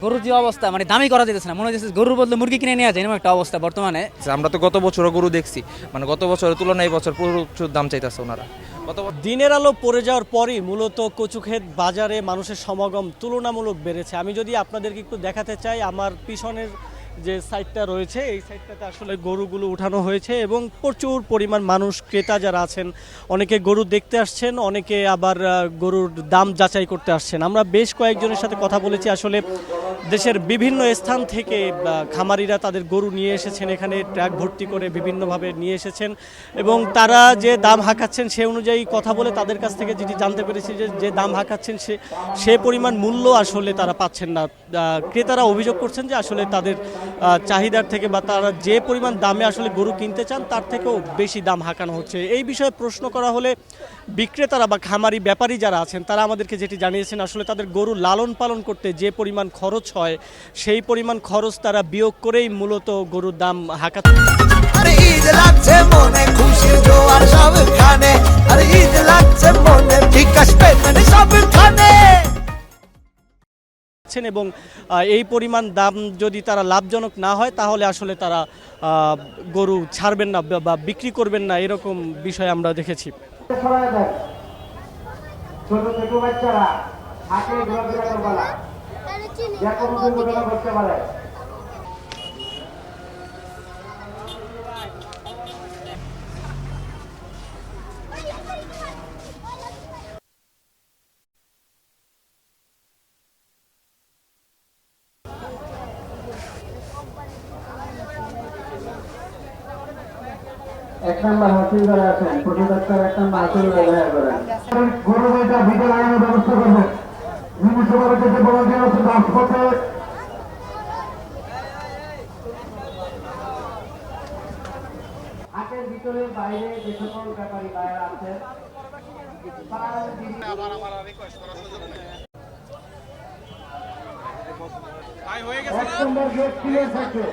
গরুর যে অবস্থা মানে দামি করা যেতেছে না, মনে হচ্ছে গরুর বদলে মুরগি কিনে নেওয়া যায় এরকম একটা অবস্থা বর্তমানে। আমরা তো গত বছরও গরু দেখছি, মানে গত বছরের তুলনায় এই বছর প্রচুর দাম চাইতেছে ওনারা। দিনের আলো পড়ে যাওয়ার পরই মূলত কচুক্ষেত বাজারে মানুষের সমাগম তুলনামূলক বেড়েছে। আমি যদি আপনাদেরকে একটু দেখাতে চাই, আমার পিছনের যে সাইডটা রয়েছে এই সাইডটাতে আসলে গরুগুলো উঠানো হয়েছে এবং প্রচুর পরিমাণ মানুষ ক্রেতা যারা আছেন অনেকে গরু দেখতে আসছেন, অনেকে আবার গরুর দাম যাচাই করতে আসছেন। আমরা বেশ কয়েকজনের সাথে কথা বলেছি, আসলে দেশের বিভিন্ন স্থান থেকে খামারিরা তাদের গরু নিয়ে এসেছেন, এখানে ট্রাক ভর্তি করে বিভিন্নভাবে নিয়ে এসেছেন এবং তারা যে দাম হাঁকাচ্ছেন সে অনুযায়ী কথা বলে তাদের কাছ থেকে যেটি জানতে পেরেছি যে দাম হাঁকাচ্ছেন সে পরিমাণ মূল্য আসলে তারা পাচ্ছেন না। ক্রেতারা অভিযোগ করছেন যে আসলে তাদের চাহিদার থেকে বা তারা যে পরিমাণ দামে আসলে গরু কিনতে চান তার থেকেও বেশি দাম হাঁকানো হচ্ছে। এই বিষয়ে প্রশ্ন করা হলে বিক্রেতারা বা খামারি ব্যাপারী যারা আছেন তারা আমাদেরকে যেটি জানিয়েছেন, আসলে তাদের গরু লালন পালন করতে যে পরিমাণ খরচ হয় সেই পরিমাণ খরচ তারা বিয়োগ করেই মূলত গরুর দাম হাঁকাচ্ছে। এবং এই পরিমাণ দাম যদি তারা লাভজনক না হয় তাহলে আসলে তারা গরু ছাড়বেন না বা বিক্রি করবেন না, এরকম বিষয় আমরা দেখেছি। ছোট ছোট বাচ্চারা হাতে ঘোরাফেরা করবে না, যে কোনো দুর্ঘটনা ঘটতে পারে। এক নম্বর হসপিটালে আছেন, প্রতি ডাক্তার এক নম্বর হসপিটালে দেখা করেন। গরু এটা ভিতরে লাগানোর ব্যবস্থা করবেন। মিউনিসিপালিটি থেকে ভলান্টিয়ার আছে হাসপাতালে। হাটের ভিতরে বাইরে যে সকল ব্যাপারী বাইরে আছে এক নম্বর গেট ক্লিয়ার থাকবে।